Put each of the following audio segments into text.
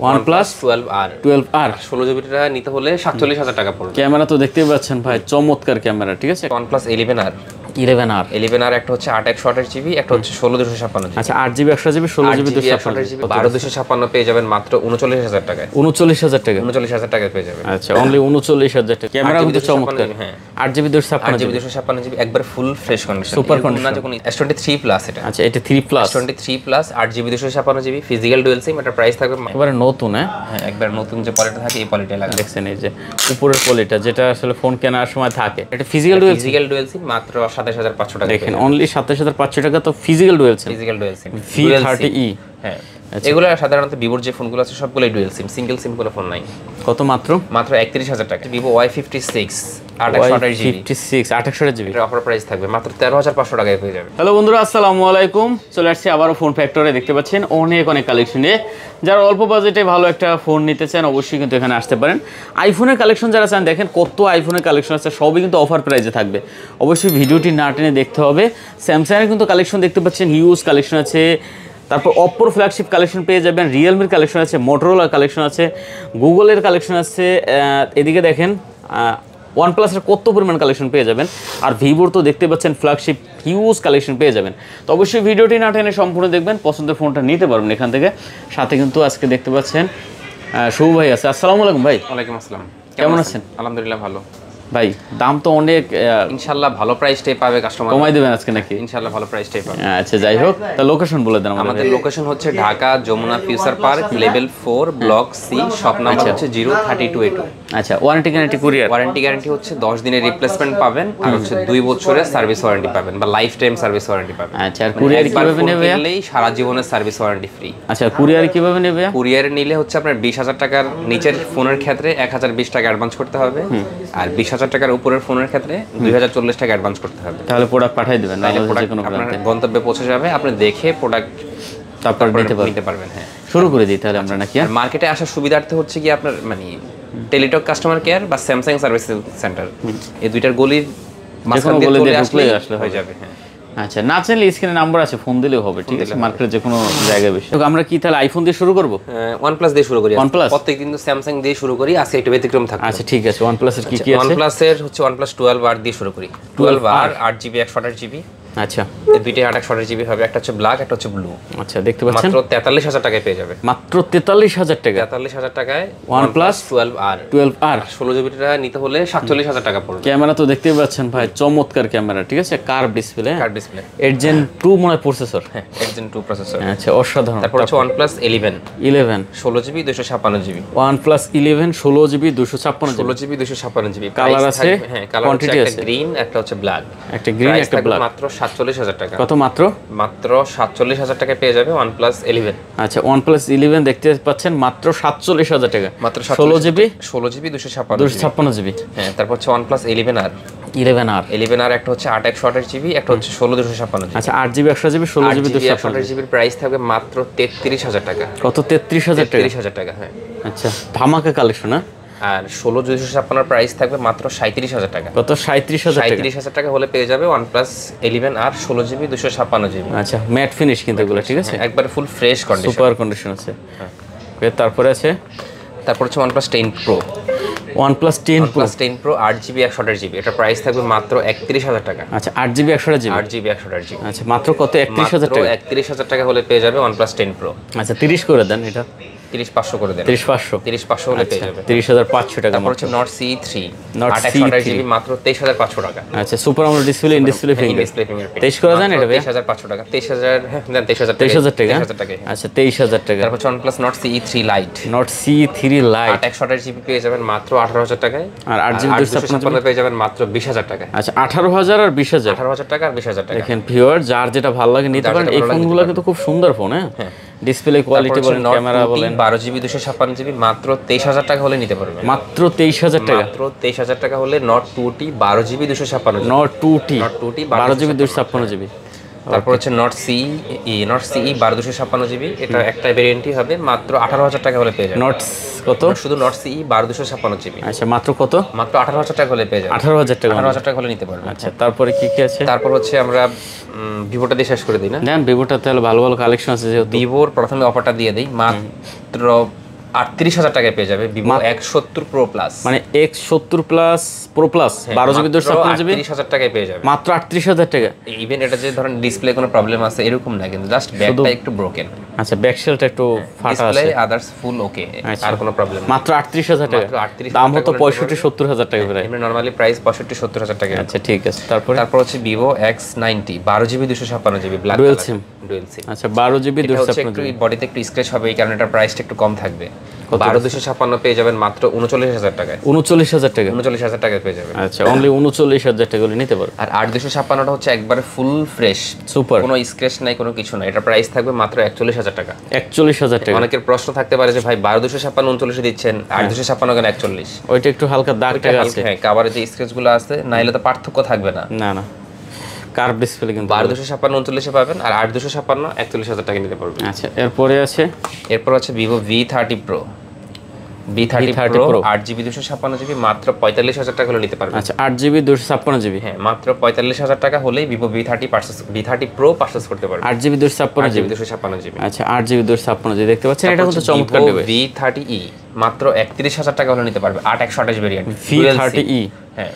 OnePlus 12R 12R 16 জিবিটা নিতে হলে 47,000 টাকা পড়বে। ক্যামেরা তো দেখতেই পাচ্ছেন ভাই, চমৎকার ক্যামেরা। ঠিক আছে, OnePlus 11R 11R একটা হচ্ছে 8 128 জিবি, একটা হচ্ছে 16 256 জিবি। আচ্ছা, 8 জিবি 100 জিবি 16 জিবি 256 জিবি 12 256 পেয়ে যাবেন মাত্র 39,000 টাকায়। 39,000 টাকা, 39,000 টাকায় পেয়ে যাবেন। আচ্ছা, অনলি 39,000 টাকা। ক্যামেরা কিন্তু চমৎকার। হ্যাঁ, 8 জিবি 256 জিবি একবার full fresh condition, super condition. না যখন S23 প্লাস এটা। আচ্ছা, এটা 3 plus S23 plus 8 GB 256 GB physical dual SIM. এটা প্রাইস থাকবে এবারে নতুন। হ্যাঁ, একবার নতুন যে কোয়ালিটি থাকে এই কোয়ালিটি লাগা দেখছেন, এই যে উপরের কোয়ালিটি যেটা আসলে ফোন কেনার সময় থাকে। এটা ফিজিক্যাল ডুয়াল সিম মাত্র 27,500 টাকা। দেখেন, অনলি 27,500 টাকা তো ফিজিক্যাল ডুয়াল সিম। V30e। হ্যাঁ, এগুলো সাধারণত ভিভোর যে ফোনগুলো আছে সবগুলোই ডুয়াল সিম, সিঙ্গেল সিম কোনো ফোন নাই। কত? মাত্র 31,000 টাকা। Vivo Y56 828 জিবি এর অফার প্রাইস থাকবে মাত্র 13,500 টাকায় পেয়ে যাবে। হ্যালো বন্ধুরা, আসসালামু আলাইকুম। চলে আসছি আবারও ফোন ফ্যাক্টরে। দেখতে পাচ্ছেন অনেক কালেকশন নিয়ে। যারা অল্প বাজেটে ভালো একটা ফোন নিতে চান অবশ্যই কিন্তু এখানে আসতে পারেন। আইফোনের কালেকশন যারা চান, দেখেন কত আইফোনের কালেকশন আছে, সবই কিন্তু অফার প্রাইসে থাকবে। অবশ্যই ভিডিওটি না টেনে দেখতে হবে। স্যামসাংয়ের কিন্তু কালেকশন দেখতে পাচ্ছেন, হিউজ কালেকশন আছে। তারপর অপ্পোর ফ্ল্যাগশিপ কালেকশন পেয়ে যাবেন, রিয়েলমির কালেকশন আছে, মোটরোলার কালেকশন আছে, গুগলের কালেকশন আছে। এদিকে দেখেন OnePlus-এর কত পরিমাণ কালেকশন পেয়ে যাবেন। আর ভিভোর তো দেখতে পাচ্ছেন ফ্ল্যাগশিপ হিউজ কালেকশন পেয়ে যাবেন। তো অবশ্যই ভিডিওটি না টেনে সম্পূর্ণ দেখবেন, পছন্দের ফোনটা নিতে পারবেন এখান থেকে। সাথে কিন্তু আজকে দেখতে পাচ্ছেন শুভ ভাই আছে। আসসালামু আলাইকুম ভাই। ওয়ালাইকুম আসসালাম। কেমন আছেন? আলহামদুলিল্লাহ ভালো। ভাই দাম তো অনেক, ইনশাআল্লাহ ভালো প্রাইসটাই পাবে কাস্টমার। কমাই দেবেন আজকে নাকি? ইনশাআল্লাহ ভালো প্রাইসটাই পাবে। আচ্ছা, যাই হোক, তা লোকেশন বলে দেন আমাদের। লোকেশন হচ্ছে Dhaka Jamuna future park level 4 block C, shop number হচ্ছে 032A2। আচ্ছা, warranty guarantee courier? Warranty guarantee হচ্ছে 10 দিনের রিপ্লেসমেন্ট পাবেন, আর হচ্ছে 2 বছরের সার্ভিস ওয়ারেন্টি পাবেন বা লাইফ টাইম সার্ভিস ওয়ারেন্টি পাবেন। আচ্ছা, আর কুরিয়ার কিভাবে নেবে? সারা জীবনের সার্ভিস ওয়ারেন্টি ফ্রি। আচ্ছা, কুরিয়ার কিভাবে নেবে? কুরিয়ারে নিলে হচ্ছে আপনার 20,000 টাকার নিচের ফোনের ক্ষেত্রে 1020 টাকা অ্যাডভান্স করতে হবে, আর 20,000 টাকার উপরের ফোনের ক্ষেত্রে 2040 টাকা অ্যাডভান্স করতে হবে। তাহলে প্রোডাক্ট পাঠিয়ে দেবেন, যে কোনো আপনার গন্তব্যে পৌঁছে যাবে, আপনি দেখে প্রোডাক্ট তারপর নিতে পারবেন। হ্যাঁ, শুরু করে দিই তাহলে আমরা নাকি? আর মার্কেটে আসার সুবিধার্থে হচ্ছে কি আপনার মানে টেলিটক কাস্টমার কেয়ার বা স্যামসাং সার্ভিস সেন্টার, এই দুইটার গলির মাঝখান দিয়ে আসলে হয়ে যাবে। হ্যাঁ, আচ্ছা, না চাইলে স্ক্রিনে নাম্বার আছে, ফোন দিলেও হবে। ঠিক আছে, মার্কেটে যে কোনো জায়গায় বেশি। আমরা কি তাহলে আইফোন দিয়ে শুরু করব? OnePlus দিয়ে শুরু করি। OnePlus প্রত্যেক দিন তো স্যামসাং দিয়ে শুরু করি, আজকে একটু ব্যতিক্রম থাকবে। আচ্ছা, ঠিক আছে। OnePlus এর কি আছে? OnePlus এর হচ্ছে OnePlus 12R দিয়ে শুরু করি। 12R 8 GB 128 GB. আচ্ছা, এই দুইটাই 128 জিবি হবে, একটা হচ্ছে ব্ল্যাক, একটা হচ্ছে ব্লু। আচ্ছা, দেখতে পাচ্ছেন মাত্র 43,000 টাকায় পেয়ে যাবে। মাত্র 43,000 টাকা। 43,000 টাকায় OnePlus 12R 16 জিবিটা নিতে হলে 47,000 টাকা পড়বে। ক্যামেরা তো দেখতেই পাচ্ছেন ভাই, চমৎকার ক্যামেরা। ঠিক আছে, কার্ভ ডিসপ্লে। 8 Gen 2 মনে হয় প্রসেসর। হ্যাঁ, 8 Gen 2 প্রসেসর। আচ্ছা, অসাধারণ। তারপর হচ্ছে OnePlus 11 16 GB 256 GB. OnePlus 11 16 GB 256 16 GB 256 GB. Colour আছে? হ্যাঁ, কালার হচ্ছে একটা গ্রিন, একটা হচ্ছে ব্ল্যাক। একটা গ্রিন, একটা ব্ল্যাক। মাত্র 47,000 টাকা। কত? মাত্র 47,000 টাকায় পেয়ে যাবে OnePlus 11। আচ্ছা, OnePlus 11 দেখতে পাচ্ছেন মাত্র 47,000 টাকা। মাত্র 16 জিবি 256 জিবি। হ্যাঁ, তারপর হচ্ছে OnePlus 11R 11R একটা হচ্ছে 8 128 জিবি, একটা হচ্ছে 16 256 জিবি। আচ্ছা, 8 জিবি 100 জিবি 16 জিবি 256 জিবির প্রাইস থাকবে মাত্র 33,000 টাকা। কত? 33,000 টাকা। 33,000 টাকা। হ্যাঁ, আচ্ছা, ধামাকা কালেকশন। হ্যাঁ, আর 16 256 প্রাইস থাকবে মাত্র 37,000 টাকা। কত? 37,000 টাকা। 37,000 টাকা হলে পেয়ে যাবে OnePlus 11R 16 জিবি 256 জিবি। আচ্ছা, ম্যাট ফিনিশ কিন্তু এগুলো। ঠিক আছে, একবার full fresh condition, super condition আছে। তারপরে আছে, তারপর হচ্ছে OnePlus 10 Pro। OnePlus 10 Pro 8 GB 128 GB. এটা প্রাইস থাকবে মাত্র 31,000 টাকা। আচ্ছা, 8 জিবি 128 জিবি। 8 GB 128 GB. আচ্ছা, মাত্র কত? 31,000 টাকা। 31,000 টাকা হলে পেয়ে যাবে OnePlus 10 Pro। আচ্ছা, 30 করে দেন, এটা 30,500 করে দেন। 30,500 হলে পেয়ে যাবে 30,500 টাকা। তারপর হচ্ছে Note CE3 Note 8 128 জিবি মাত্র 23,500 টাকা। আচ্ছা, super AMOLED display, in display fingerprint 23 করে দেন। এটা 23,500 টাকা। 23,000 দেন। 23,000 টাকা। 23,000 টাকা। আচ্ছা, 23,000 টাকা। তারপর হচ্ছে OnePlus Note CE3 Lite। Note CE3 Lite 8 128 GB পেয়ে যাবেন মাত্র 18,000 টাকায়, আর 8 জিবি 256 পেয়ে যাবেন মাত্র 20,000 টাকায়। আচ্ছা, 18,000 আর 20,000। 18,000 টাকা আর 20,000 টাকা। দেখেন ভিউয়ার, যার যেটা ভালো লাগে নিতে পারেন। এই ফোনগুলো কিন্তু খুব সুন্দর ফোন। হ্যাঁ, ডিসপ্লে কোয়ালিটি বলেন, ক্যামেরা বলেন। 12 জিবি 256 জিবি মাত্র 23,000 টাকা হলে নিতে পারবেন। মাত্র 23,000 টাকা। মাত্র 23,000 টাকা হলে Note 2T 12 GB 256 GB. Note 2T 12 GB 256 256 GB. তারপর হচ্ছে Note CE 12 256 জিবি। এটা একটা ভেরিয়েন্টই হবে, মাত্র 18,000 টাকা হলে পেয়ে যাবেন। নোট কত? শুধু Note CE 12 256 জিবি। আচ্ছা, মাত্র কত? মাত্র 18,000 টাকা হলে পেয়ে যাবেন। 18,000 টাকা। 18,000 টাকা হলে নিতে পারবেন। আচ্ছা, তারপরে কি কি আছে? তারপর হচ্ছে আমরা ভিভোটা দিয়ে শেষ করে দিই না? দেন, ভিভোটা তাহলে ভালো ভালো কালেকশন আছে। যেহেতু ভিভোর প্রথমে অফারটা দিয়ে দেই, মাত্র 38,000 টাকায় পেয়ে যাবে ভিভো X70 Pro Plus। মানে X70 Plus Pro Plus 12GB 256GB 38,000 টাকায় পেয়ে যাবে, মাত্র 38,000 টাকা। ইভেন এটা যে ধরেন ডিসপ্লে কোনো প্রবলেম আছে এরকম না, কিন্তু জাস্ট ব্যাকটা একটু ব্রোকেন। আচ্ছা, ব্যাক শেলটা একটু ফাটা আছে, ডিসপ্লে আদার্স ফুল ওকে, আর কোনো প্রবলেম না। মাত্র 38,000 টাকা, দাম হতো 65-70,000 টাকা প্রায়। এমনি নরমালি প্রাইস 65-70,000 টাকা। আচ্ছা ঠিক আছে, তারপর হচ্ছে Vivo X90 12GB 256GB black dual colour, SIM. Dual SIM. আচ্ছা 12GB এটা হচ্ছে 256GB, একটু বডিতে একটু স্ক্র্যাচ হবে, এই কারণে এটার প্রাইসটা একটু কম থাকবে। 12/256 পেয়ে যাবেন মাত্র 39,000 টাকায়। 39,000 টাকা, 39,000 টাকায় পেয়ে যাবেন। আচ্ছা অনলি 39,000 টাকা হলে নিতে পারো। আর 8/256টা হচ্ছে একবারে ফুল ফ্রেশ, সুপার, কোনো স্ক্র্যাচ নাই, কোনো কিছু নাই। এটা প্রাইস থাকবে মাত্র 41,000 টাকা। 41,000 টাকা। অনেকের প্রশ্ন থাকতে পারে যে ভাই 12/256 39 দিচ্ছেন, 8/256 কেন 41? ওইটা একটু হালকা দাগ টাগ আছে, হ্যাঁ কভারে যে স্ক্র্যাচগুলো আছে, নাইলে তো পার্থক্য থাকবে না। না না, কার্ভ ডিসপ্লে কিন্তু 12/256 39 পাবেন, আর 8/256 41,000 টাকা নিতে পারবেন। আচ্ছা এরপরে আছে, এরপর আছে Vivo V30 Pro। V30 Pro 8GB 256GB মাত্র 45,000 টাকা হলে নিতে পারবেন। আচ্ছা 8GB 256GB, হ্যাঁ মাত্র 45,000 টাকা হলেই ভিভো V30 Pro পারচেজ করতে পারবেন। 8GB 256GB। আচ্ছা 8GB 256GB দেখতে পাচ্ছেন, এটা কিন্তু চমৎকার ডিভাইস। V30e মাত্র 31,000 টাকা হলে নিতে পারবে, 8/128 ভেরিয়েন্ট V30e। হ্যাঁ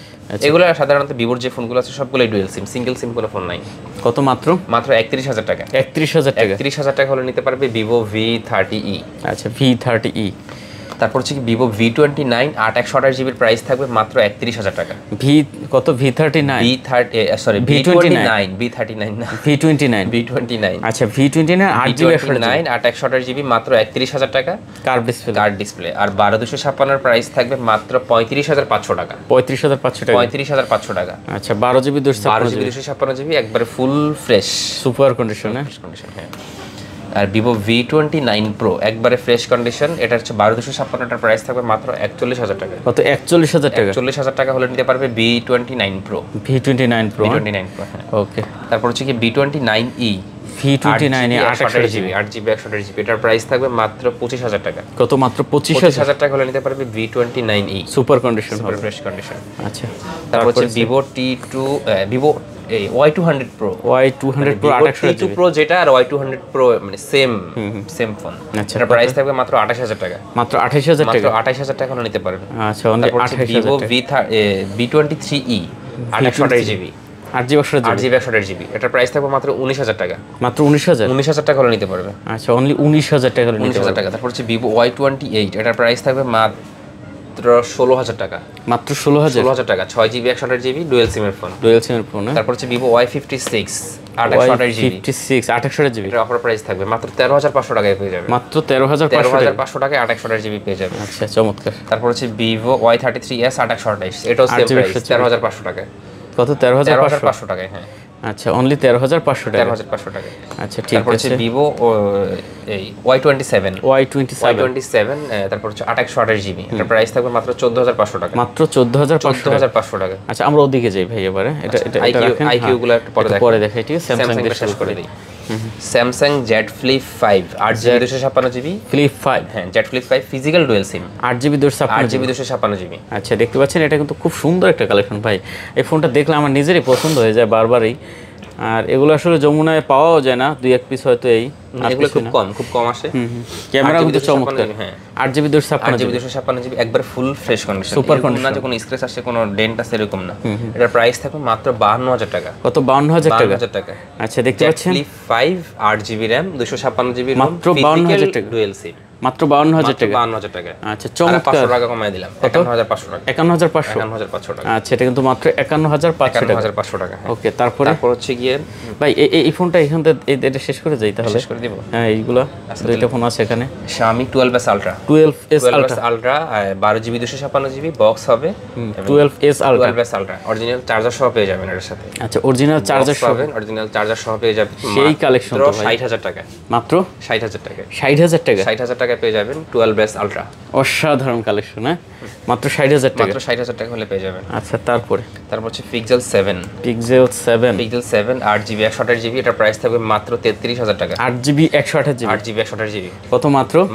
এগুলো সাধারণত ভিভোর যে ফোনগুলো আছে সবগুলোই ডুয়াল সিম, সিঙ্গেল সিম কোনো ফোন নাই। কত? মাত্র 31,000 টাকা। 31,000 টাকা, 31,000 টাকা হলে নিতে পারবে ভিভো V30e। আচ্ছা V30e। তারপর হচ্ছে কি ভিভো V29 8/128GB প্রাইস থাকবে মাত্র 31,000 টাকা। কত? V39 V39 না V29। আচ্ছা V29 8GB 8/128GB মাত্র 31,000 টাকা, কার্ভ ডিসপ্লে, কার্ড ডিসপ্লে। আর 12/256 এর প্রাইস থাকবে মাত্র 35,500 টাকা। 35,500 টাকা, 35,500 টাকা। আচ্ছা 12GB 256GB একবারে ফুল ফ্রেশ সুপার কন্ডিশনে। হ্যাঁ। আর ভিভো V29 Pro একবারে ফ্রেশ কন্ডিশন, এটা হচ্ছে 12/256 প্রাইস থাকবে মাত্র 41,000 টাকা। কত? 41,000 টাকা। 41,000 টাকা হলে নিতে পারবে V29 Pro। V29 Pro, হ্যাঁ ওকে। তারপর হচ্ছে কি V29e। V29 এ 8GB 128GB এটার প্রাইস থাকবে মাত্র 25,000 টাকা। কত? মাত্র 25,000 টাকা হলে নিতে পারবে V29e super condition, super fresh condition. আচ্ছা তারপর হচ্ছে Vivo Vivo Y200 Pro। Y200 Pro 8GB Pro যেটা, আর Y200 Pro মানে সেম ফোন। আচ্ছা এটার প্রাইস থাকবে মাত্র 28,000 টাকা। মাত্র 28,000 টাকা, 28,000 টাকা হলে নিতে পারবে। আচ্ছা অনলি 28,000 টাকা। ভিভো V23e 8/128GB 8GB এটার প্রাইস থাকবে মাত্র 19,000 টাকা। মাত্র 19,000 টাকা হলে নিতে পারবে। আচ্ছা অনলি 19,000 টাকা হলে নিতে 19,000 টাকা। তারপর হচ্ছে ভিভো Y28 এটার প্রাইস থাকবে মাত্র 16,000 টাকা। মাত্র 16,000 টাকা, 6GB 128GB ডুয়াল সিমের ফোন। ডুয়াল সিমের ফোন। তারপর হচ্ছে ভিভো Y56 8/128GB এর অফার প্রাইস থাকবে মাত্র 13,500 টাকায় পেয়ে যাবে। মাত্র 13,500 টাকায় 8/128GB পেয়ে যাবে। আচ্ছা চমৎকার। তারপর হচ্ছে ভিভো Y33s 8/128 এটাও সেম প্রাইস 13,500 টাকায়। কত? 13,500 টাকায়। হ্যাঁ আচ্ছা অনলি 13,500 টাকা। 13,500 টাকা। আচ্ছা ঠিক তারপর হচ্ছে আছে ভিভো এই Y27 তারপর হচ্ছে 8/128GB এটার প্রাইস থাকবে মাত্র 14,500 টাকা। মাত্র 14,500 টাকা। আচ্ছা আমরা ওদিকে যাই ভাই এবারে, এটা রাখেন, IQ গুলো একটু পরে দেখাই, ঠিক আছে? স্যামসাং শেষ করে দিই। Samsung Z Flip 5 8GB 256GB Flip 5, হ্যাঁ Z Flip 5 ফিজিক্যাল ডুয়াল সিম 8GB 256GB। আচ্ছা দেখতে পাচ্ছেন, এটা কিন্তু খুব সুন্দর একটা কালেকশন ভাই। এই ফোনটা দেখলে আমার নিজেরই পছন্দ হয়ে যায় বারবারই। আর এগুলো আসলে যমুনায় পাওয়াও যায় না, 2-1 পিস হয়তো এই এগুলো খুব কম আসে। ক্যামেরা কিন্তু চমৎকার। 8GB 256GB একবার full fresh condition, super condition, না যে কোনো স্ক্র্যাচ আসে কোনো ডেন্ট আছে এরকম না। এটার প্রাইস থাকবে মাত্র 52,000 টাকা। কত? 52,000 টাকা। আচ্ছা দেখতে পাচ্ছেন Flip 5 8GB RAM 256GB মাত্র 52,000 টাকা ডুয়াল সিম, মাত্র 52,000 টাকা। 52,000 টাকা। আচ্ছা চমৎকার, 500 টাকা কমায় দিলাম, 51,500 টাকা। 51,500 টাকা। আচ্ছা এটা কিন্তু মাত্র 51,500 টাকা। ওকে তারপর হচ্ছে গিয়ে ভাই এই ফোনটা এখান থেকে এটা শেষ করে যাই তাহলে। শেষ করে দিব। হ্যাঁ এইগুলা দুইটা ফোন আছে এখানে। Xiaomi 12s Ultra 12s Ultra 12GB 256GB box হবে। 12s Ultra অরিজিনাল চার্জার সহ পেয়ে যাবেন এর সাথে। আচ্ছা অরিজিনাল চার্জার সহ, অরিজিনাল চার্জার সহ পেয়ে যাবেন। সেই কালেকশন তো ভাই 60,000 টাকা। মাত্র 60,000 টাকা। 60,000 টাকা। 60,000 টাকায় পেয়ে যাবেন 12s Ultra। অসাধারণ কালেকশন, হ্যাঁ, মাত্র 60,000 টাকা। মাত্র 60,000 টাকা হলে পেয়ে যাবেন। আচ্ছা, তারপর হচ্ছে পিক্সেল 7। পিক্সেল 7 8GB 128GB, এটার প্রাইস থাকবে মাত্র 33,000 টাকা। 8GB 128GB 8GB 128GB কত?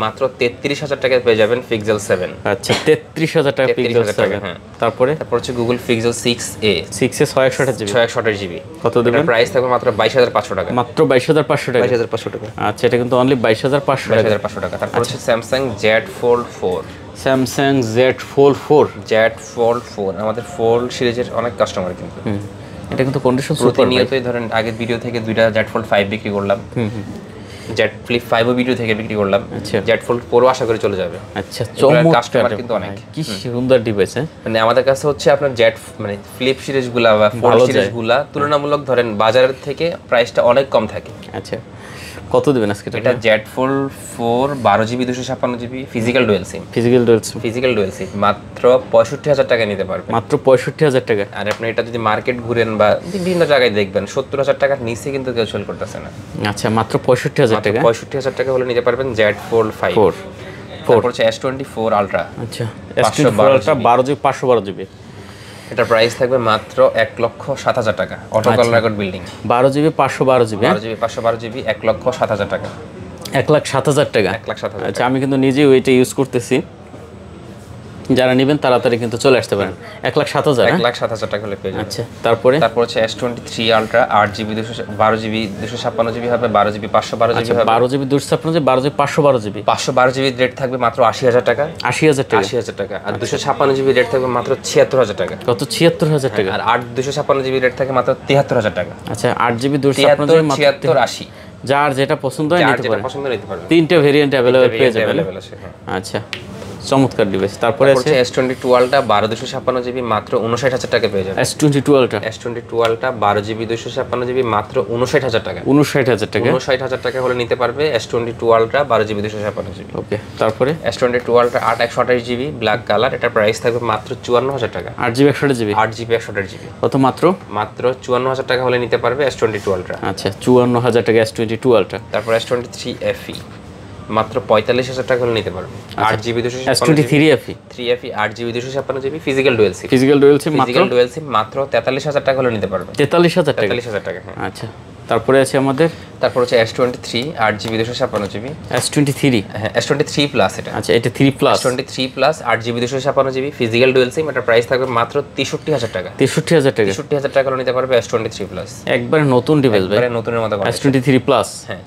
মাত্র 33,000 টাকায় পেয়ে যাবেন পিক্সেল 7। আচ্ছা, 33,000 টাকা পিক্সেল 7। হ্যাঁ। তারপর হচ্ছে গুগল পিক্সেল 6a 6 এ 128GB 128GB কত দেবেন? প্রাইস থাকবে মাত্র 22,500 টাকা। মাত্র 22,500 টাকা। 22,500 টাকা। আচ্ছা, এটা কিন্তু অনলি 22,500 টাকা। 22,500 টাকা। তারপর হচ্ছে Samsung Z Fold 4। Samsung Z Fold 4। Z Fold 4 আমাদের ফোল্ড সিরিজের অনেক কাস্টমার কিন্তু। এটা কিন্তু কন্ডিশন সুপার। প্রতিনিয়তই ধরেন আগের ভিডিও থেকে দুইটা Z Fold 5 বিক্রি করলাম। Z Flip 5 ও ভিডিও থেকে বিক্রি করলাম। আচ্ছা, Z Fold 4 ও আশা করি চলে যাবে। আচ্ছা, চমৎকার কাস্টমার কিন্তু অনেক। কি সুন্দর ডিভাইস, হ্যাঁ। মানে আমাদের কাছে হচ্ছে আপনার মানে ফ্লিপ সিরিজগুলা বা ফোল্ড সিরিজগুলা তুলনামূলক ধরেন বাজারের থেকে প্রাইসটা অনেক কম থাকে। আচ্ছা, কত দিবেন আজকে? এটা Z Fold 4 12GB 256GB physical dual SIM. Physical dual SIM মাত্র 65,000 টাকা নিতে পারবেন। মাত্র 65,000 টাকা। আর আপনি এটা যদি মার্কেট ঘুরেন বা বিভিন্ন জায়গায় দেখবেন 70,000 টাকার নিচে কিন্তু কেউ সেল করতেছে না। আচ্ছা, মাত্র 65,000 টাকা। 65,000 টাকা হলে নিতে পারবেন Z Fold 5। তারপর হচ্ছে S24 Ultra। আচ্ছা, S24 Ultra 12GB 512GB এটার প্রাইস থাকবে মাত্র 1,07,000 টাকা। Auto call record building 12GB 512GB 12GB 512GB 1,07,000 টাকা। 1,07,000 টাকা। 1,07,000। আচ্ছা, আমি কিন্তু নিজেই ওইটা ইউজ করতেছি। যারা নেবেন তাড়াতাড়ি কিন্তু চলে আসতে পারেন। 1,07,000। 1,07,000 টাকা হলে পেয়ে যাবেন। আচ্ছা, তারপর হচ্ছে S23 Ultra 8GB 12GB 256GB হবে, 12GB 512GB হবে। 12GB 256GB 12GB 512GB 512GB rate থাকবে মাত্র 80,000 টাকা। 80,000 টাকা। 80,000 টাকা। আর 256GB রেট থাকবে মাত্র 76,000 টাকা। কত? 76,000 টাকা। আর 256GB রেট থাকে মাত্র 73,000 টাকা। আচ্ছা, 8GB 256GB 76 80। যার যেটা পছন্দ হয় নিতে পারেন। পছন্দ নিতে পারবেন। তিনটা ভেরিয়েন্ট अवेलेबल পেয়ে যাবেন। আচ্ছা, চমৎকার ডিভাইস। তারপরে আছে S22 Ultra 12/256GB মাত্র 59,000 টাকা পেয়ে যাবেন। S22 Ultra 12GB 256GB মাত্র 59,000 টাকা। 59,000 টাকা। 59,000 টাকা হলে নিতে পারবে S22 Ultra 12GB 256GB। ওকে, তারপরে S22 Ultra 8 128GB black colour, এটার প্রাইস থাকবে মাত্র 54,000 টাকা। 8GB 128GB 8GB 128GB কত? মাত্র 54,000 টাকা হলে নিতে পারবে S22 Ultra। আচ্ছা, 54,000 টাকা S22 Ultra। তারপর S23 FE মাত্র 45,000 টাকা হলে নিতে পারবেন। 8GB 256GB 3FE 8GB 256GB physical dual SIM. মাত্র ডুয়াল সিম মাত্র 43,000 টাকা হলে নিতে পারবেন। 43,000 টাকা। 43,000 টাকা, হ্যাঁ। আচ্ছা, তারপরে আছে আমাদের তারপর হচ্ছে S23 8GB 256GB S23। হ্যাঁ, S23 প্লাস এটা। আচ্ছা, এটা 3 plus. S23 plus 8GB 256GB physical dual SIM, এটার প্রাইস থাকবে মাত্র 63,000 টাকা। 63,000 টাকা। 63,000 টাকা হলে নিতে পারবে S23 প্লাস। একবারে নতুন ডিভাইস ভাই, একবারে নতুনের মতো S23 প্লাস। হ্যাঁ।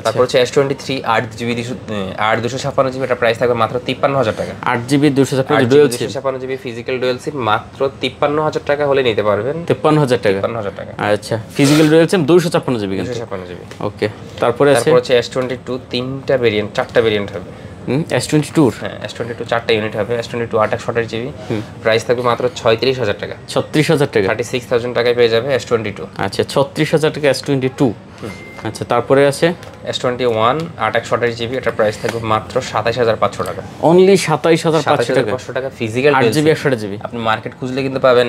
তারপর হচ্ছে S23 8GB 256GB, এটা প্রাইস থাকবে মাত্র 53,000 টাকা। 8GB 256GB physical dual SIM মাত্র 53,000 টাকা হলে নিতে পারবেন। 53,000 টাকা। 53,000 টাকা। আচ্ছা, ফিজিক্যাল ডুয়াল সিম 256GB কিন্তু। 256GB। ওকে, তারপরে আছে S22 তিনটা ভেরিয়েন্ট, চারটা ভেরিয়েন্ট হবে। S22 হ্যাঁ, S22 চারটা ইউনিট হবে। S22 8 128GB প্রাইস থাকবে মাত্র 36,000 টাকা। 36,000 টাকা। 36,000 টাকায় পেয়ে যাবে S22। আচ্ছা, 36,000 টাকা S22। আচ্ছা, তারপরে আছে S21 8 128GB, এটার প্রাইস থাকবে মাত্র 27,500 টাকা। অনলি 27,500 টাকা। 27,500 টাকা ফিজিক্যাল 8GB 128GB। আপনি মার্কেট খুঁজলে কিন্তু পাবেন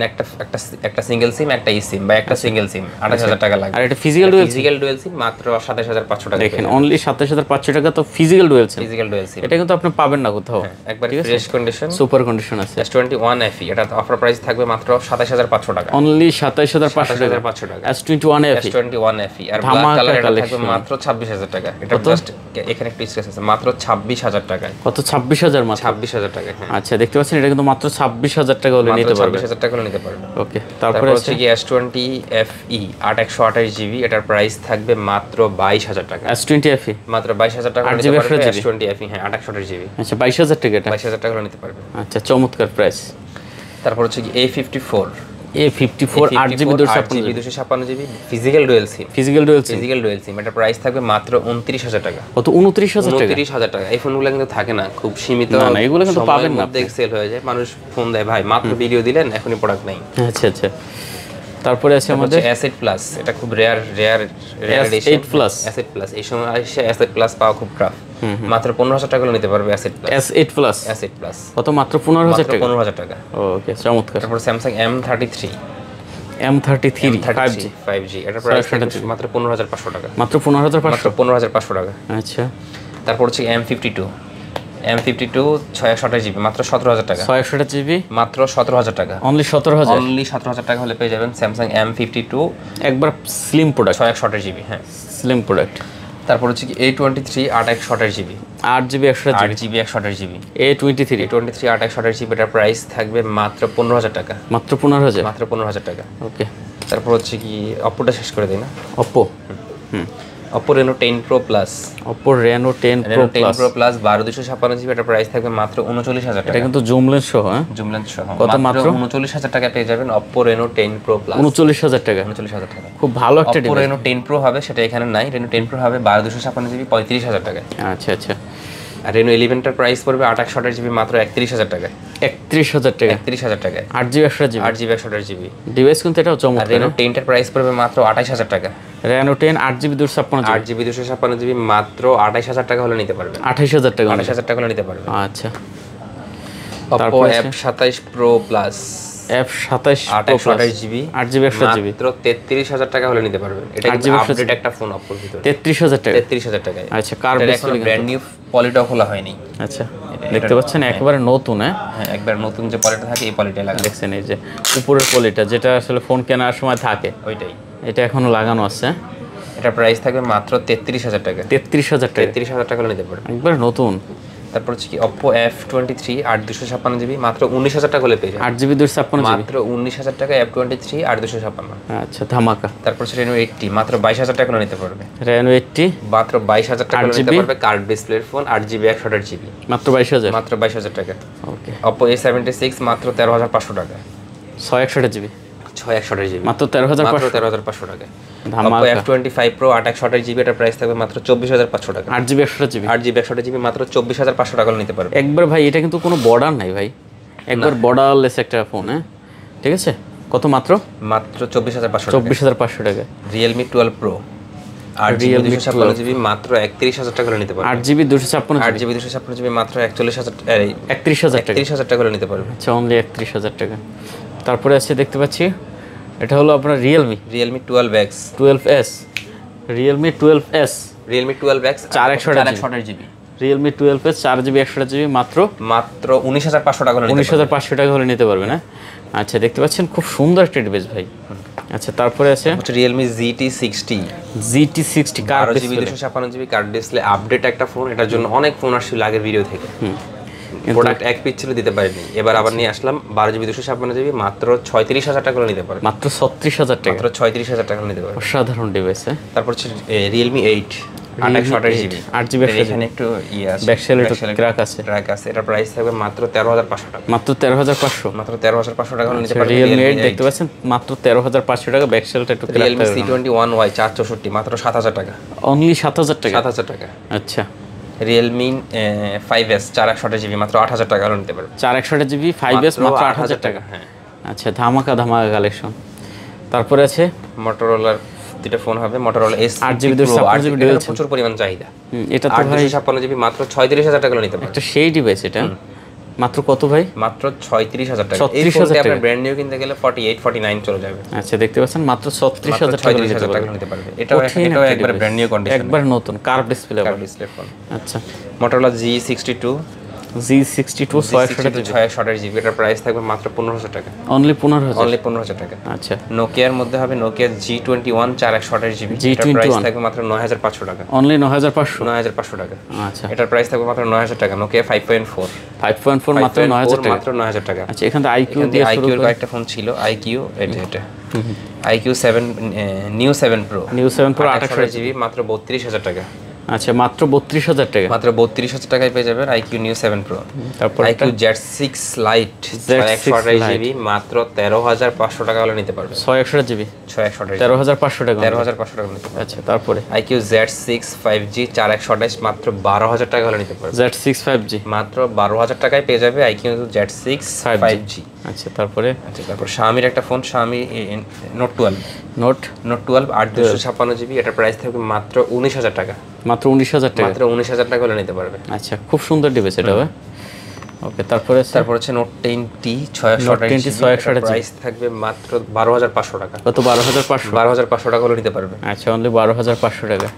একটা সিঙ্গেল সিম, একটা ই সিম বা একটা সিঙ্গেল সিম 28,000 টাকা লাগবে। আর এটা ফিজিক্যাল ডুয়াল সিম মাত্র 27,500 টাকা। দেখেন, অনলি 27,500 টাকা তো ফিজিক্যাল ডুয়াল সিম। এটা কিন্তু আপনি পাবেন না কোথাও। একবার ফ্রেশ কন্ডিশন, সুপার কন্ডিশন আছে। S21 FE এটা অফার প্রাইস থাকবে মাত্র 27,500 টাকা। অনলি 27,500 টাকা। S21 FE আর ব্ল্যাক কালার থাকবে মাত্র 26,000 টাকা। এটা জাস্ট এখানে একটু স্ক্র্যাচ আছে, মাত্র 26,000 টাকায়। কত? 26,000 মাত্র। 26,000 টাকা, হ্যাঁ। আচ্ছা, দেখতে পাচ্ছেন, এটা কিন্তু মাত্র 26,000 টাকা হলে নিতে পারবেন। 26,000 টাকা হলে নিতে পারবেন। ওকে, তারপরে হচ্ছে কি S20 FE 8 128GB, এটার প্রাইস থাকবে মাত্র 22,000 টাকা। S20 FE মাত্র 22,000 টাকা হলে নিতে পারবেন। S20 FE, হ্যাঁ, 8 128GB। আচ্ছা, 22,000 টাকা। এটা 22,000 টাকা হলে নিতে পারবেন। আচ্ছা, চমৎকার প্রাইস। তারপর হচ্ছে কি A54 8GB 256GB physical dual SIM, এটা প্রাইস থাকবে মাত্র 29,000 টাকা। কত? 29,000 টাকা। 29,000 টাকা। এই ফোনগুলো কিন্তু থাকে না, খুব সীমিত। না, এগুলো কিন্তু পাবেন না, সেল হয়ে যায়। মানুষ ফোন দেয়, ভাই মাত্র ভিডিও দিলেন, এখনই প্রোডাক্ট নাই। আচ্ছা আচ্ছা, তারপরে আছে আমাদের অ্যাসেট প্লাস, এটা খুব রেয়ার এডিশন। অ্যাসেট প্লাস এই সময় অ্যাসেট প্লাস পাওয়া খুব টাফ। মাত্র 15,000 টাকা নিতে পারবে অ্যাসেট প্লাস। কত? মাত্র 15,000 টাকা। 15,000 টাকা। ওকে, চমৎকার। তারপর স্যামসাং M33 5G এটা প্রাইস মাত্র 15,500 টাকা। মাত্র 15,500 টাকা। আচ্ছা, তারপর হচ্ছে M52 M52 628 জিবি মাত্র 17000 টাকা। 628 জিবি মাত্র 17000 টাকা। অনলি 17000, অনলি 17000 টাকা হলে পেয়ে যাবেন স্যামসাং M52 একবার স্লিম প্রোডাক্ট, 628 জিবি। হ্যাঁ, স্লিম প্রোডাক্ট। তারপর হচ্ছে কি A23 8 GB 8 GB 8 GB 128 GB. A23 8 128 GB, এটার প্রাইস থাকবে মাত্র 15000 টাকা। মাত্র 15000, মাত্র 15000 টাকা। ওকে। তারপর হচ্ছে কি অপ্পোটা শেষ করে দেই না, Oppo Oppo Reno 10 Pro Plus, Oppo Reno 10 Pro Plus 12256 GB, এটার প্রাইস থাকবে মাত্র 39000 টাকা। এটা কিন্তু জুম লেন্স সহ, হ্যাঁ জুম লেন্স সহ কত? মাত্র 39000 টাকা পেয়ে যাবেন Oppo Reno 10 Pro Plus। 39000 টাকা, 39000 টাকা। খুব ভালো একটা Oppo ডিভাইস। Reno 10 Pro হবে, সেটা এখানে নাই। Reno 10 Pro হবে 12256 জিবি 35000 টাকা। আচ্ছা আচ্ছা। আর Reno 11 টার প্রাইস পড়বে 8 128 জিবি মাত্র 31000 টাকা। 31000 টাকা, 31000 টাকা। 8 GB 128 GB 8 GB 128 GB device কিন্তু এটাও আর চমৎকার। Reno 10 টার প্রাইস পড়বে মাত্র 28000 টাকা। Reno 10 8 জিবি 256 8 জিবি 256 জিবি মাত্র 28000 টাকা হলে নিতে পারবেন। 28000 টাকা, 28000 টাকা হলে নিতে পারবেন। আচ্ছা। Oppo F27 Pro Plus F27 Pro Plus 828 GB 8 GB 128 GB মাত্র 33000 টাকা হলে নিতে পারবেন। এটা কিন্তু আপডেট একটা ফোন Oppo এর ভিতরে 33000 টাকা। 33000 টাকায়। আচ্ছা, কার্ভ এখন ব্র্যান্ড নিউ পলিটা খোলা হয়নি। আচ্ছা, দেখতে পাচ্ছেন একেবারে নতুন। হ্যাঁ, একবার নতুন যে পলিটা থাকে এই পলিটা লাগা দেখছেন, এই যে উপরের পলিটা যেটা আসলে ফোন কেনার সময় থাকে ওইটাই, এটা এখনো লাগানো আছে। এটা প্রাইস থাকবে মাত্র 33000 টাকা। 33000 টাকা, 33000 টাকা হলে নিতে পারবেন। একবারে নতুন। তারপর হচ্ছে কি Oppo F23 8256 জিবি মাত্র 19000 টাকা হলে পেয়ে যাবেন। 8 জিবি 256 জিবি মাত্র 19000 টাকা F23 8256। আচ্ছা, ধামাকা। তারপর হচ্ছে Reno 80 মাত্র 22000 টাকা হলে নিতে পারবে। Reno 80 মাত্র 22000 টাকা হলে নিতে পারবে। কার্ড ডিসপ্লের ফোন 8 জিবি 128 জিবি মাত্র 22000, মাত্র 22000 টাকা। ওকে। Oppo A76 মাত্র 13500 টাকা। 661 জিবি 628 জিবি মাত্র 13500, মাত্র 13500 টাকা। ধামাকা। Oppo F25 Pro 828 জিবি, এটার প্রাইস থাকবে মাত্র 24500 টাকা। 8 জিবি 128 জিবি 8 জিবি 128 জিবি মাত্র 24500 টাকা হলে নিতে পারবে। একবার ভাই, এটা কিন্তু কোনো বর্ডার নাই ভাই, একবার বর্ডারলেস একটা ফোন। হ্যাঁ, ঠিক আছে। কত? মাত্র মাত্র 24500 টাকা। 24500 টাকা। Realme 12 Pro 8 জিবি 256 জিবি মাত্র 31000 টাকা হলে নিতে পারবে। 8 জিবি 256 8 জিবি 256 জিবি মাত্র 31000 টাকা। 31000 টাকা হলে নিতে পারবে। আচ্ছা, অনলি 31000 টাকা। তারপরে আছে দেখতে পাচ্ছি, এটা হলো আপনার Realme 12X 12S, Realme 12S, Realme 12X 428 GB Realme 12S 4 GB 128 GB মাত্র 19500 টাকা হলে নিতে পারবে। 19500 টাকা হলে নিতে পারবেন। হ্যাঁ, আচ্ছা, দেখতে পাচ্ছেন খুব সুন্দর একটা ডিভাইস ভাই। আচ্ছা, তারপরে আছে Realme GT60 GT60 card 12 GB 256 GB card display, update একটা ফোন। এটার জন্য অনেক ফোন আসছিল আগের ভিডিও থেকে, প্রোডাক্ট এক পিস ছিল দিতে পারিনি। এবার আবার নিয়ে আসলাম 12 জিবি 256 জিবি মাত্র 36000 টাকা হলে নিতে পারবে। মাত্র 36000 টাকা, মাত্র 36000 টাকা হলে নিতে পারবে। অসাধারণ ডিভাইস। তারপর হচ্ছে Realme 8 828 জিবি 8 জিবি এখানে একটু আছে, ব্যাকসেল ক্র্যাক আছে। এটার প্রাইস থাকবে মাত্র 13500 টাকা। মাত্র 13500, মাত্র 13500 টাকা হলে নিতে পারবে। Realme 8 দেখতে পাচ্ছেন মাত্র 13500 টাকা। ব্যাকসেলটা একটু ক্র্যাক। Realme C21Y 464 মাত্র 7000 টাকা। অনলি 7000 টাকা। 7000 টাকা। আচ্ছা, Realme 5S 428 জিবি মাত্র 8000 টাকা হলে নিতে পারবে। 428 জিবি 5S মাত্র 8000 টাকা। হ্যাঁ, আচ্ছা, ধামাকা কালেকশন। তারপরে আছে Motorola দুটো ফোন হবে, Motorola S 8 GB 256 GB device, প্রচুর পরিমাণ চাহিদা। এটা তো ভাই 256 জিবি মাত্র 36000 টাকা হলে নিতে পারবে। একটা সেই ডিভাইস। এটা মাত্র কত ভাই? মাত্র 36000 টাকা। এই 36000 ফোনটা টাকা আপনার ব্র্যান্ড নিউ কিনতে গেলে 48 49 চলে যাবে। আচ্ছা, দেখতে পাচ্ছেন মাত্র 36000 টাকা নিতে পারবে। এটাও একবার ব্র্যান্ড নিউ কন্ডিশন, একবার নতুন কার্ভ ডিসপ্লে ফোন। আচ্ছা, Motorola G62 628 জিবি, এটার প্রাইস থাকবে মাত্র 15000 টাকা। অনলি 15000, অনলি 15000 টাকা। আচ্ছা, নোকিয়ার মধ্যে হবে Nokia G21 428 জিবি, এটার প্রাইস থাকবে মাত্র 9500 টাকা। অনলি 9500, 9500 টাকা। আচ্ছা, এটার প্রাইস থাকবে মাত্র 9000 টাকা। Nokia 5.4 মাত্র 9000 টাকা। মাত্র 9000 টাকা। আচ্ছা, এখানে IQ দিয়ে শুরু IQ এর কয়েকটা ফোন ছিল। IQ এটা IQ 7 New 7 Pro 28 জিবি মাত্র 32000 টাকা। আচ্ছা, মাত্র 32000 টাকা। মাত্র 32000 টাকায় পেয়ে যাবেন IQ New 7 Pro। তারপর IQ Z6 Lite 128 জিবি মাত্র 13500 টাকা হলে নিতে পারবে। 628 জিবি 13500 টাকা। 13500 টাকা নিতে পারবে। আচ্ছা, তারপরে IQ Z6 5G 4128 মাত্র 12000 টাকা হলে নিতে পারবে। Z6 5G মাত্র 12000 টাকায় পেয়ে যাবে IQ Z6 5G। আচ্ছা, তারপরে Xiaomi একটা ফোন, Xiaomi Note 12 8256 জিবি, এটার প্রাইস থাকবে মাত্র 19000 টাকা। মাত্র 19000 টাকা। মাত্র 19000 টাকা হলে নিতে পারবে। আচ্ছা, খুব সুন্দর ডিভাইস এটা। ওকে, তারপরে হচ্ছে Note 10T 628 জিবি, প্রাইস থাকবে মাত্র 12500 টাকা। কত? 12500 টাকা হলে নিতে পারবে। আচ্ছা, অনলি 12500 টাকা।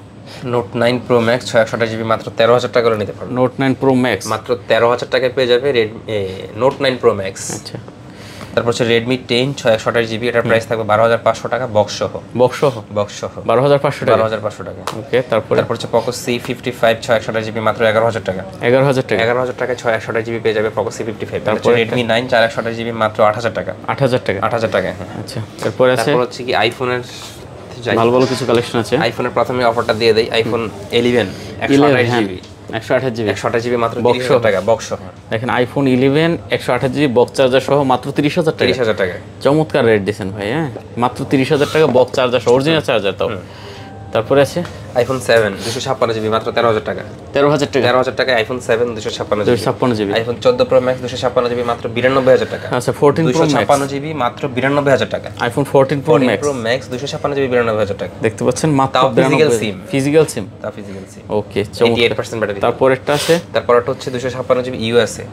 নোট 9 প্রো ম্যাক্স 628GB মাত্র 13000 টাকা করে নিতে পারবেন। নোট 9 প্রো ম্যাক্স মাত্র 13000 টাকায় পেয়ে যাবে নোট 9 প্রো ম্যাক্স। আচ্ছা, তারপর হচ্ছে রেডমি 10 628GB, এটার প্রাইস থাকবে 12500 টাকা বক্স সহ। বক্স সহ 12500 টাকা। 12500 টাকা। ওকে, তারপর হচ্ছে Poco C55 628GB মাত্র 11000 টাকা। 11000 টাকা। 11000 টাকায় 628GB পেয়ে যাবে Poco C55। তারপর Redmi 9 4128GB মাত্র 8000 টাকা। 8000 টাকা। 8000 টাকা। আচ্ছা, তারপর আছে হচ্ছে কি আইফোনের ভালো ভালো কিছু কালেকশন আছে। আইফোনের প্রথমে অফারটা দিয়ে দেই, আইফোন 11 128GB 128GB মাত্র 30000 টাকা বক্স সহ। দেখেন আইফোন 11 128GB বক্স চার্জার সহ মাত্র 30000 টাকা। 30000 টাকা। চমৎকার রেট দিয়েছেন ভাই। হ্যাঁ, মাত্র 30000 টাকা বক্স চার্জার সহ, অরিজিনাল চার্জার তাও। তারপরে আছে আইফোন 7 256GB মাত্র 13000 টাকা। 13000 টাকা। 13000 টাকা iPhone 7 256GB। IPhone 14 pro max 256GB মাত্র 92000 টাকা। আচ্ছা, 14 প্রো ম্যাক্স 256GB মাত্র 92000 টাকা। আইফোন 14 প্রো ম্যাক্স 256GB 92000 টাকা। দেখতে পাচ্ছেন মাত্র physical SIM. Physical SIM. Okay, 88% battery. তারপরটা আছে, তারপরটা হচ্ছে 256GB ইউএসএ।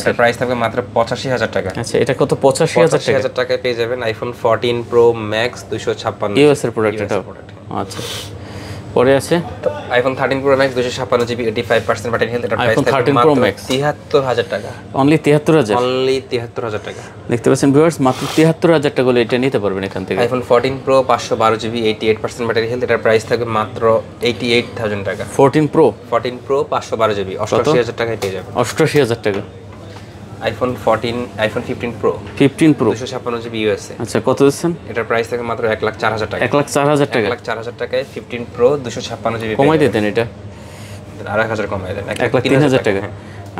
এর প্রাইস থাকবে মাত্র 85000 টাকা। আচ্ছা, এটা কত? 85000 টাকায় পেয়ে যাবেন আইফোন 14 প্রো ম্যাক্স 256 ইউএস এর প্রোডাক্ট এটা। আচ্ছা, পরে আছে iPhone 13 pro max 256GB 85% battery health. এটা প্রাইস থাকবে মাত্র 73000 টাকা। অনলি 73000। অনলি 73000 টাকা। দেখতে পাচ্ছেন ভিউয়ার্স, মাত্র 73000 টাকা হলে এটা নিতে পারবেন এখান থেকে। IPhone 14 pro 512GB 88% battery health. এটার প্রাইস থাকবে মাত্র 88000 টাকা। 14 প্রো 512GB 88000 টাকায় পেয়ে যাবেন। 88000 টাকা। IPhone 15 pro 256GB USA. আচ্ছা, কত দিচ্ছেন? এটার প্রাইস থাকে মাত্র 1,04,000 টাকা। 1,04,000 টাকা। 1,04,000 টাকায় 15 প্রো 256GB কমাই দিতেন এটা, আর 1000 কমাই দেন। 1,03,000 টাকা।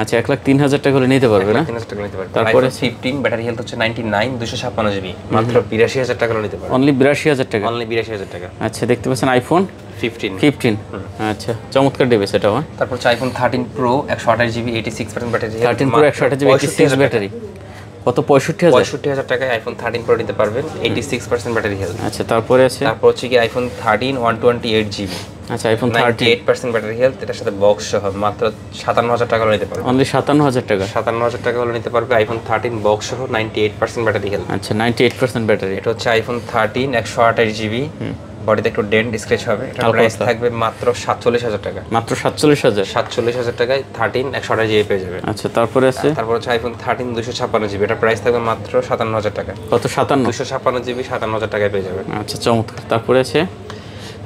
আচ্ছা, 1,03,000 টাকা হলে নিতে পারবে না? 1,03,000 টাকা নিতে পারবে। তারপরে 15 ব্যাটারি হেলথ হচ্ছে 99 256GB মাত্র 82000 টাকা নিতে পারবে। অনলি 82000 টাকা। অনলি 82000 টাকা। আচ্ছা, দেখতে পাচ্ছেন আইফোন 15। আচ্ছা, চমৎকার ডিভাইস এটা। তারপর হচ্ছে iPhone 13 pro 128GB 86% battery health. 13 pro 128GB 86 battery কত? 65000 টাকায় আইফোন 13 প্রো নিতে পারবেন 86% ব্যাটারি হেলথ। আচ্ছা, তারপরে আছে তারপর হচ্ছে কি আইফোন 13 128GB। আচ্ছা, আইফোন 38% ব্যাটারি হেলথ। এটার সাথে বক্স সহ মাত্র 57000 টাকা নিতে পারবে। অনলি 57000 টাকা। 57000 টাকা হলে নিতে পারবে আইফোন 13 বক্স সহ 98% ব্যাটারি হেলথ। আচ্ছা, 98% ব্যাটারি। এটা হচ্ছে আইফোন 13 128GB, বডিতে একটু ডেন্ট স্ক্র্যাচ হবে। এটা প্রাইস থাকবে মাত্র 47000 টাকা। মাত্র 47000 টাকায় 13 128GB পেয়ে যাবে। আচ্ছা, তারপরে আছে তারপর হচ্ছে আইফোন 13 256GB। এটা প্রাইস থাকবে মাত্র 57000 টাকা। কত? 57 256GB 57000 টাকায় পেয়ে যাবে। আচ্ছা, চমৎকার। তারপরে আছে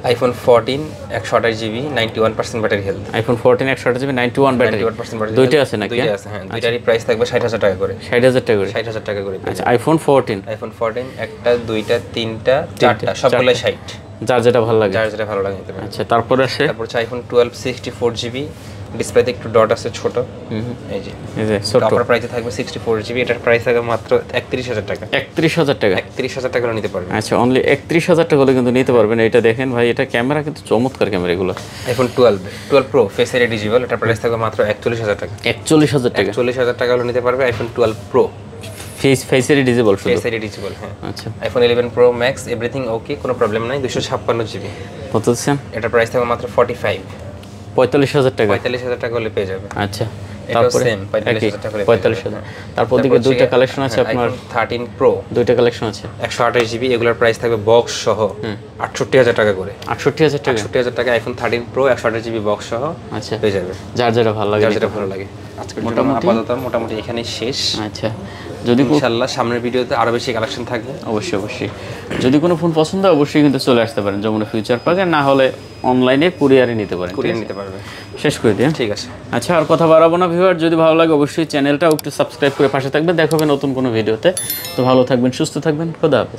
iPhone 14 128GB 91% battery health. IPhone 14 128GB 91 battery. দুইটা আছে নাকি? দুইটা আছে, হ্যাঁ। দুইটারই প্রাইস থাকবে 60000 টাকা করে। 60000 টাকা করে। 60000 টাকা করে। আচ্ছা, আইফোন 14 একটা, দুইটা, তিনটা, চারটা, সবগুলো 60। যার যেটা ভালো লাগে নিতে পারেন। আচ্ছা, তারপরে আছে তারপর হচ্ছে আইফোন 12 64GB, ডিসপ্লেতে একটু ডট আছে ছোট। এই যে ছোট। অফার প্রাইসে থাকবে 64GB। এটার প্রাইস থাকবে মাত্র 31000 টাকা। 31000 টাকা। 31000 টাকা নিতে পারবেন। আচ্ছা, অনলি 31000 টাকা হলে কিন্তু নিতে পারবেন। এটা দেখেন ভাই, এটা ক্যামেরা কিন্তু চমৎকার ক্যামেরা এগুলো। IPhone 12 pro face ID digital. এটার প্রাইস থাকবে মাত্র 41000 টাকা। 41000 টাকা। 41000 টাকা হলে নিতে পারবে iPhone 12 pro face ID digital. হ্যাঁ। আচ্ছা, iPhone 11 pro max everything okay, কোনো প্রবলেম নাই। 256GB। কত দিচ্ছেন? এটার প্রাইস থাকবে মাত্র 45000 টাকা। 45000 টাকা হলে পেয়ে যাবে। আচ্ছা, তারপরে 45000 টাকা হলে 45000। তারপর দিকে দুইটা কালেকশন আছে আপনার। 13 প্রো দুইটা কালেকশন আছে 128GB। এগুলোর প্রাইস থাকবে বক্স সহ 68000 টাকা করে। 68000 টাকা। 68000 টাকা আইফোন 13 প্রো 128GB বক্স সহ আচ্ছা পেয়ে যাবে। যার যেটা ভালো লাগে। আজকের মোটামুটি এখানেই শেষ। আচ্ছা, যদি ইনশাআল্লাহ সামনের ভিডিওতে আরো বেশি কালেকশন থাকবে। অবশ্যই যদি কোনো ফোন পছন্দ হয় অবশ্যই কিন্তু চলে আসতে পারেন যমুনা ফিউচার পার্কে, না হলে অনলাইনে কুরিয়ারে নিতে পারেন। শেষ করে দিই। ঠিক আছে। আচ্ছা, আর কথা বাড়াবো না ভিউয়ার, যদি ভালো লাগে অবশ্যই চ্যানেলটা একটু সাবস্ক্রাইব করে পাশে থাকবেন। দেখা হবে নতুন কোনো ভিডিওতে। তো ভালো থাকবেন, সুস্থ থাকবেন, খোদা হাফেজ।